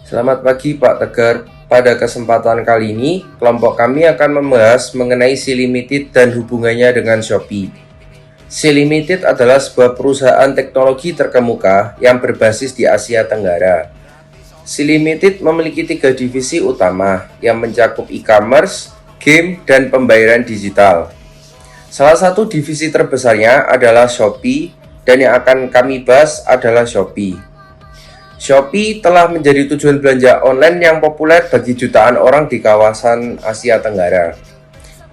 Selamat pagi Pak Tegar. Pada kesempatan kali ini, kelompok kami akan membahas mengenai C-Limited dan hubungannya dengan Shopee. C-Limited adalah sebuah perusahaan teknologi terkemuka yang berbasis di Asia Tenggara. C-Limited memiliki 3 divisi utama yang mencakup e-commerce, game, dan pembayaran digital. Salah satu divisi terbesarnya adalah Shopee, dan yang akan kami bahas adalah Shopee. Shopee telah menjadi tujuan belanja online yang populer bagi jutaan orang di kawasan Asia Tenggara.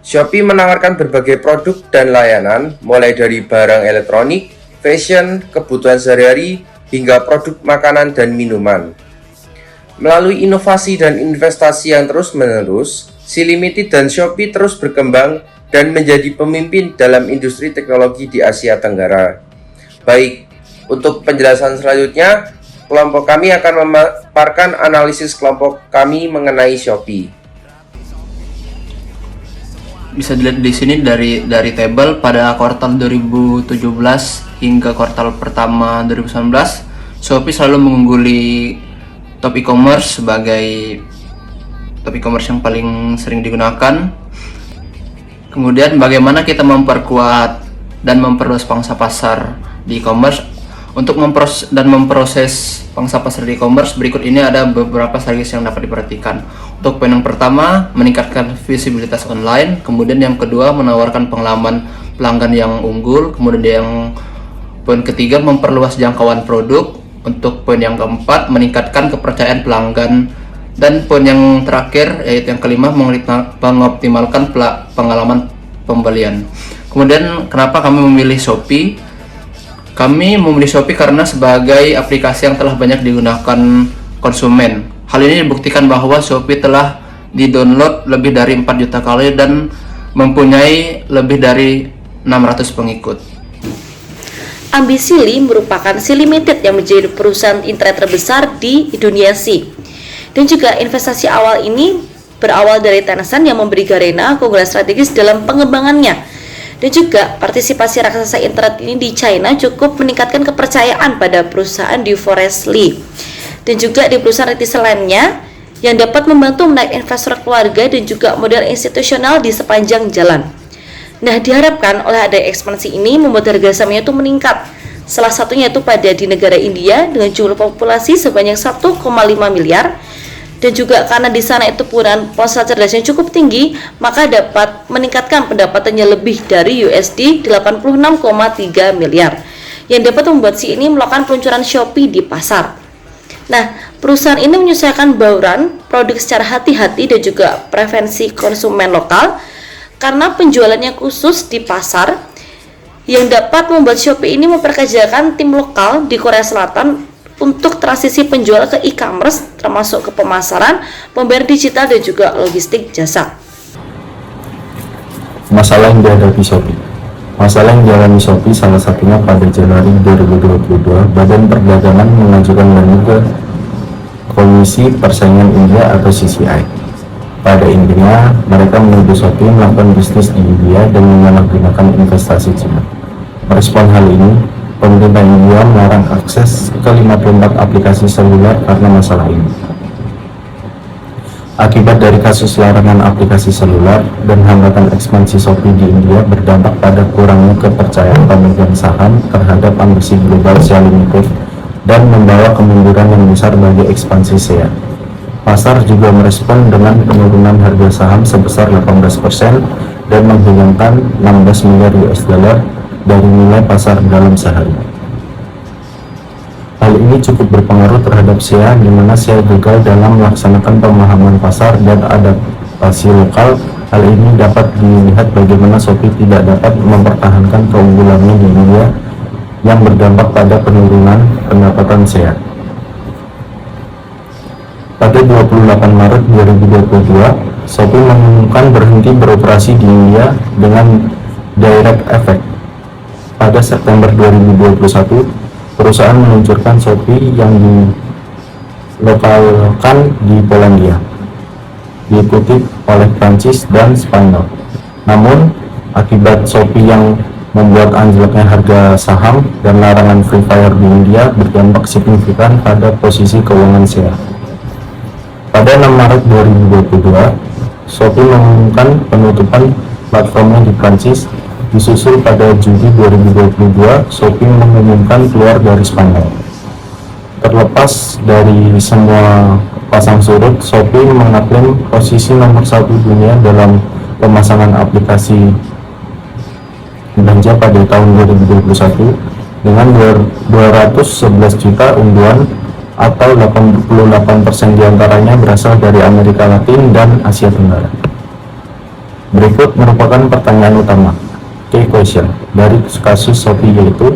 Shopee menawarkan berbagai produk dan layanan, mulai dari barang elektronik, fashion, kebutuhan sehari-hari, hingga produk makanan dan minuman. Melalui inovasi dan investasi yang terus-menerus, C-Limited dan Shopee terus berkembang dan menjadi pemimpin dalam industri teknologi di Asia Tenggara. Baik, untuk penjelasan selanjutnya, kelompok kami akan memaparkan analisis kelompok kami mengenai Shopee. Bisa dilihat di sini dari tabel pada kuartal 2017 hingga kuartal pertama 2019, Shopee selalu mengungguli top e-commerce sebagai top e-commerce yang paling sering digunakan. Kemudian bagaimana kita memperkuat dan memperluas pangsa pasar di e-commerce. Untuk memproses pangsa pasar di e-commerce, berikut ini ada beberapa strategi yang dapat diperhatikan. Untuk poin yang pertama, meningkatkan visibilitas online. Kemudian yang kedua, menawarkan pengalaman pelanggan yang unggul. Kemudian poin ketiga, memperluas jangkauan produk. Untuk poin yang keempat, meningkatkan kepercayaan pelanggan. Dan poin yang terakhir, yaitu yang kelima, mengoptimalkan pengalaman pembelian. Kemudian kenapa kami memilih Shopee? Kami memilih Shopee karena sebagai aplikasi yang telah banyak digunakan konsumen. Hal ini dibuktikan bahwa Shopee telah di-download lebih dari 4 juta kali dan mempunyai lebih dari 600 pengikut. Ambisili merupakan C-Limited yang menjadi perusahaan internet terbesar di dunia C. Dan juga investasi awal ini berawal dari Tencent yang memberi Garena keunggulan strategis dalam pengembangannya. Dan juga partisipasi raksasa internet ini di China cukup meningkatkan kepercayaan pada perusahaan di Forest Lee. Dan juga di perusahaan reseller lainnya yang dapat membantu menaik investor keluarga dan juga modal institusional di sepanjang jalan. Nah, diharapkan oleh adanya ekspansi ini membuat harga sahamnya itu meningkat. Salah satunya itu pada di negara India dengan jumlah populasi sebanyak 1,5 miliar. Dan juga karena di sana itu penggunaan ponsel cerdasnya cukup tinggi, maka dapat meningkatkan pendapatannya lebih dari USD 86,3 miliar yang dapat membuat si ini melakukan peluncuran Shopee di pasar. Nah, perusahaan ini menyesuaikan bauran produk secara hati-hati dan juga preferensi konsumen lokal karena penjualannya khusus di pasar yang dapat membuat Shopee ini memperkerjakan tim lokal di Korea Selatan untuk transisi penjual ke e-commerce termasuk ke pemasaran, pembayaran digital dan juga logistik jasa. Masalah yang dihadapi Shopee. Masalah yang dialami Shopee salah satunya pada Januari 2022, Badan Perdagangan mengajukan banding ke Komisi Persaingan India atau CCI. Pada intinya, mereka menuduh Shopee melakukan bisnis di India dan menyalahgunakan investasi Cina. Merespon hal ini, pemerintah India melarang akses ke 54 aplikasi seluler karena masalah ini. Akibat dari kasus larangan aplikasi seluler dan hambatan ekspansi Shopee di India berdampak pada kurangnya kepercayaan pemegang saham terhadap ambisi global C-Limited dan membawa kemunduran yang besar bagi ekspansi share. Pasar juga merespon dengan penurunan harga saham sebesar 18% dan menghilangkan 16 miliar US dollar dari nilai pasar dalam sehari. Hal ini cukup berpengaruh terhadap SEA, di mana SEA gagal dalam melaksanakan pemahaman pasar dan adaptasi lokal. Hal ini dapat dilihat bagaimana Shopee tidak dapat mempertahankan keunggulannya di India yang berdampak pada penurunan pendapatan SEA. Pada 28 Maret 2022, Shopee mengumumkan berhenti beroperasi di India dengan direct effect. Pada September 2021, perusahaan meluncurkan Shopee yang dilokalkan di Polandia, diikuti oleh Prancis dan Spanyol. Namun, akibat Shopee yang membuat anjloknya harga saham, dan larangan Free Fire di India berdampak signifikan pada posisi keuangan SEA. Pada 6 Maret 2022, Shopee mengumumkan penutupan platformnya di Prancis. Disusul pada Juli 2022, Shopee mengumumkan keluar dari Spanyol. Terlepas dari semua pasang surut, Shopee mengaklaim posisi nomor 1 dunia dalam pemasangan aplikasi belanja pada tahun 2021 dengan 211 juta unduhan, atau 88% diantaranya berasal dari Amerika Latin dan Asia Tenggara. Berikut merupakan pertanyaan utama, key question, dari kasus Shopee, yaitu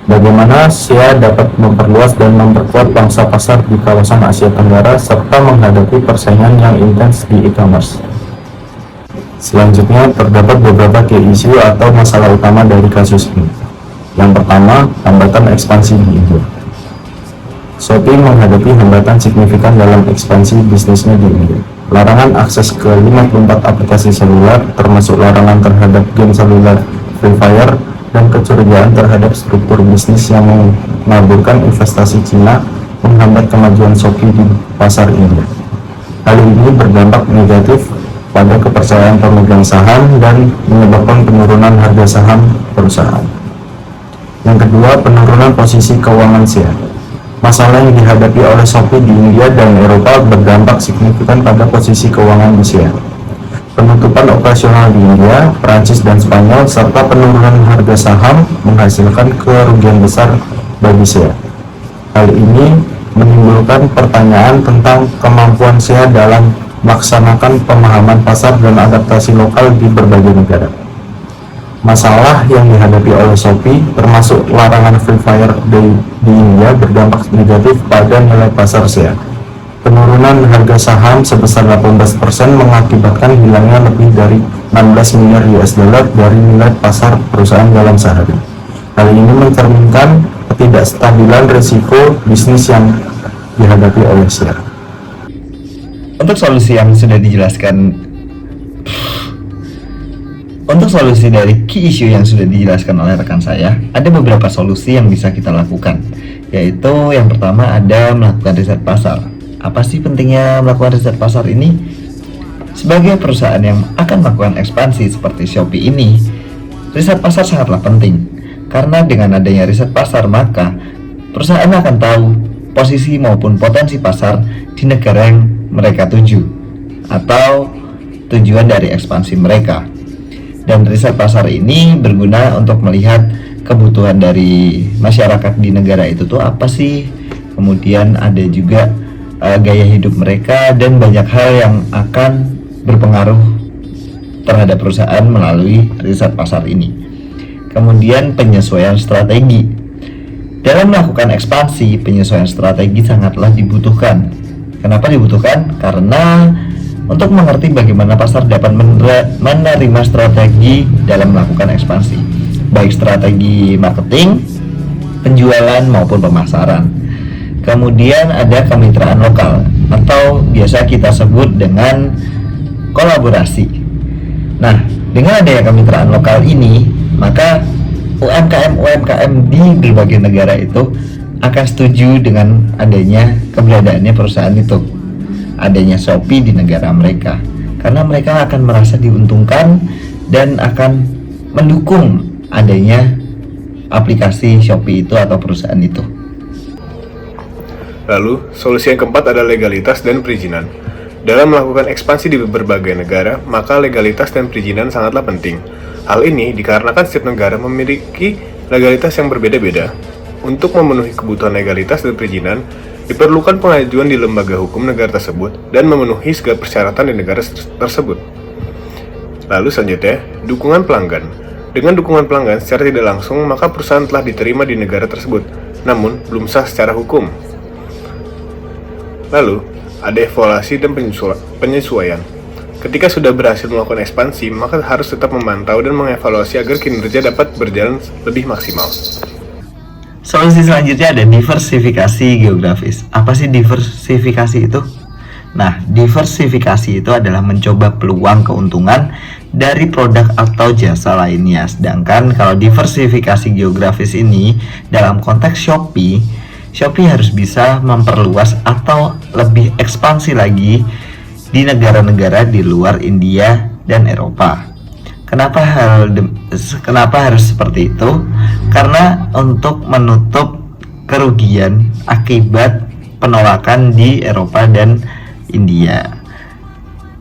bagaimana SEA dapat memperluas dan memperkuat pangsa pasar di kawasan Asia Tenggara serta menghadapi persaingan yang intens di e-commerce. Selanjutnya, terdapat beberapa key issue atau masalah utama dari kasus ini. Yang pertama, hambatan ekspansi di India. Shopee menghadapi hambatan signifikan dalam ekspansi bisnisnya di India. Larangan akses ke 54 aplikasi seluler, termasuk larangan terhadap game seluler Free Fire, dan kecurigaan terhadap struktur bisnis yang mengaburkan investasi Cina menghambat kemajuan Shopee di pasar India. Hal ini berdampak negatif pada kepercayaan pemegang saham dan menyebabkan penurunan harga saham perusahaan. Yang kedua, penurunan posisi keuangan SEA. Masalah yang dihadapi oleh Shopee di India dan Eropa berdampak signifikan pada posisi keuangan di SEA. Penutupan operasional di India, Prancis, dan Spanyol, serta penurunan harga saham menghasilkan kerugian besar bagi SEA. Hal ini menimbulkan pertanyaan tentang kemampuan SEA dalam melaksanakan pemahaman pasar dan adaptasi lokal di berbagai negara. Masalah yang dihadapi oleh Shopee, termasuk larangan Free Fire di India, berdampak negatif pada nilai pasar SEA. Penurunan harga saham sebesar 18% mengakibatkan hilangnya lebih dari 16 miliar US dollar dari nilai pasar perusahaan dalam sehari. Hal ini mencerminkan ketidakstabilan risiko bisnis yang dihadapi oleh SEA. Untuk solusi dari key issue yang sudah dijelaskan oleh rekan saya, ada beberapa solusi yang bisa kita lakukan, yaitu yang pertama ada melakukan riset pasar. Apa sih pentingnya melakukan riset pasar ini? Sebagai perusahaan yang akan melakukan ekspansi seperti Shopee ini, riset pasar sangatlah penting, karena dengan adanya riset pasar maka perusahaan akan tahu posisi maupun potensi pasar di negara yang mereka tuju atau tujuan dari ekspansi mereka. Dan riset pasar ini berguna untuk melihat kebutuhan dari masyarakat di negara itu tuh apa sih, kemudian ada juga gaya hidup mereka dan banyak hal yang akan berpengaruh terhadap perusahaan melalui riset pasar ini. Kemudian penyesuaian strategi. Dalam melakukan ekspansi, penyesuaian strategi sangatlah dibutuhkan. Kenapa dibutuhkan? Karena untuk mengerti bagaimana pasar dapat menerima strategi dalam melakukan ekspansi, baik strategi marketing, penjualan maupun pemasaran. Kemudian ada kemitraan lokal atau biasa kita sebut dengan kolaborasi. Nah, dengan adanya kemitraan lokal ini, maka UMKM di berbagai negara itu akan setuju dengan adanya keberadaannya perusahaan itu, adanya Shopee di negara mereka, karena mereka akan merasa diuntungkan dan akan mendukung adanya aplikasi Shopee itu atau perusahaan itu. Lalu, solusi yang keempat adalah legalitas dan perizinan. Dalam melakukan ekspansi di berbagai negara, maka legalitas dan perizinan sangatlah penting. Hal ini dikarenakan setiap negara memiliki legalitas yang berbeda-beda. Untuk memenuhi kebutuhan legalitas dan perizinan, diperlukan pengajuan di lembaga hukum negara tersebut dan memenuhi segala persyaratan di negara tersebut. Lalu selanjutnya, dukungan pelanggan. Dengan dukungan pelanggan secara tidak langsung, maka perusahaan telah diterima di negara tersebut, namun belum sah secara hukum. Lalu, ada evaluasi dan penyesuaian. Ketika sudah berhasil melakukan ekspansi, maka harus tetap memantau dan mengevaluasi agar kinerja dapat berjalan lebih maksimal. Solusi selanjutnya ada diversifikasi geografis. Apa sih diversifikasi itu? Nah, diversifikasi itu adalah mencoba peluang keuntungan dari produk atau jasa lainnya. Sedangkan kalau diversifikasi geografis ini dalam konteks Shopee harus bisa memperluas atau lebih ekspansi lagi di negara-negara di luar India dan Eropa. Kenapa harus seperti itu? Karena untuk menutup kerugian akibat penolakan di Eropa dan India.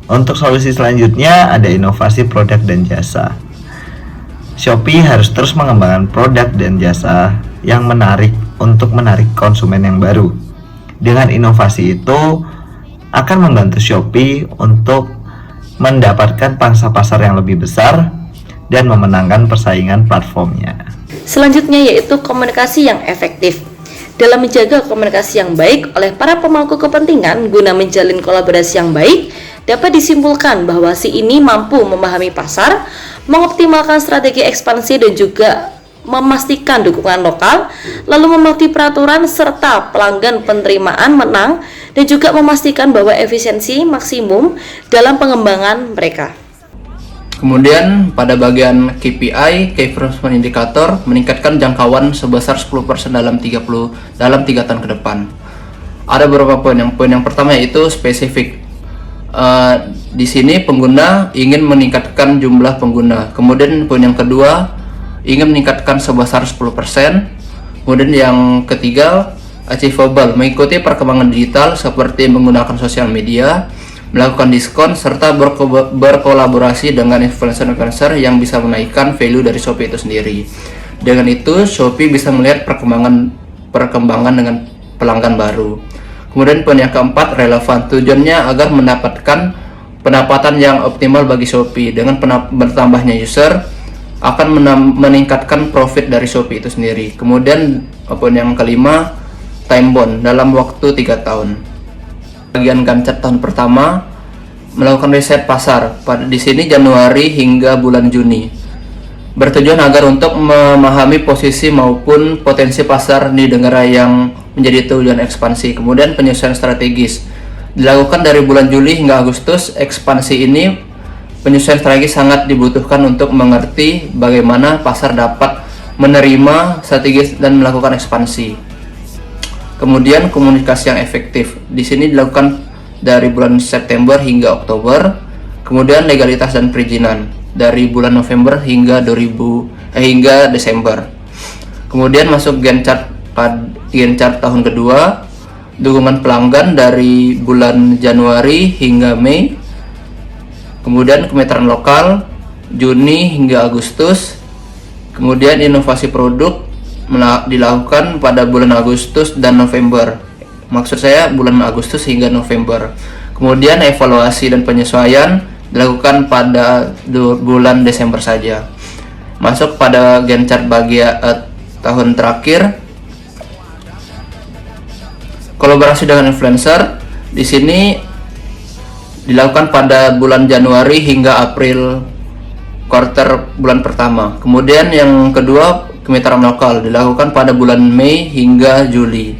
Untuk solusi selanjutnya ada inovasi produk dan jasa. Shopee harus terus mengembangkan produk dan jasa yang menarik untuk menarik konsumen yang baru. Dengan inovasi itu akan membantu Shopee untuk mendapatkan pangsa pasar yang lebih besar dan memenangkan persaingan platformnya. Selanjutnya yaitu komunikasi yang efektif. Dalam menjaga komunikasi yang baik oleh para pemangku kepentingan guna menjalin kolaborasi yang baik, dapat disimpulkan bahwa si ini mampu memahami pasar, mengoptimalkan strategi ekspansi dan juga memastikan dukungan lokal, lalu mematuhi peraturan serta pelanggan penerimaan menang, dan juga memastikan bahwa efisiensi maksimum dalam pengembangan mereka. Kemudian pada bagian KPI, Key Performance Indicator, meningkatkan jangkauan sebesar 10% dalam 3 tahun ke depan. Ada beberapa poin. Poin yang pertama yaitu spesifik. Di sini pengguna ingin meningkatkan jumlah pengguna. Kemudian poin yang kedua, ingin meningkatkan sebesar 10%. Kemudian yang ketiga, achievable, mengikuti perkembangan digital seperti menggunakan sosial media, melakukan diskon, serta berkolaborasi dengan influencer-influencer yang bisa menaikkan value dari Shopee itu sendiri. Dengan itu, Shopee bisa melihat perkembangan dengan pelanggan baru. Kemudian poin yang keempat, relevan, tujuannya agar mendapatkan pendapatan yang optimal bagi Shopee. Dengan bertambahnya user akan meningkatkan profit dari Shopee itu sendiri. Kemudian poin yang kelima, time bound, dalam waktu 3 tahun. Bagian Gantt tahun pertama, melakukan riset pasar di sini Januari hingga bulan Juni, bertujuan agar untuk memahami posisi maupun potensi pasar di negara yang menjadi tujuan ekspansi. Kemudian penyesuaian strategis dilakukan dari bulan Juli hingga Agustus. Ekspansi ini, penyesuaian strategis sangat dibutuhkan untuk mengerti bagaimana pasar dapat menerima strategis dan melakukan ekspansi. Kemudian komunikasi yang efektif di sini dilakukan dari bulan September hingga Oktober. Kemudian legalitas dan perizinan dari bulan November hingga Desember. Kemudian masuk Gantt chart tahun kedua, dukungan pelanggan dari bulan Januari hingga Mei. Kemudian kemitraan lokal Juni hingga Agustus. Kemudian inovasi produk dilakukan pada bulan Agustus dan November. Maksud saya bulan Agustus hingga November. Kemudian evaluasi dan penyesuaian dilakukan pada bulan Desember saja. Masuk pada Gantt chart bagian tahun terakhir. Kolaborasi dengan influencer di sini dilakukan pada bulan Januari hingga April, quarter bulan pertama. Kemudian yang kedua, kemitraan lokal dilakukan pada bulan Mei hingga Juli.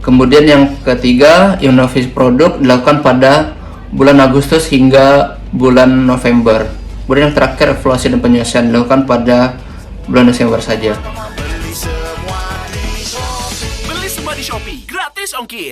Kemudian yang ketiga, inovasi produk dilakukan pada bulan Agustus hingga bulan November. Kemudian yang terakhir, evaluasi dan penyesuaian dilakukan pada bulan Desember saja. Beli semua di Shopee, gratis ongkir.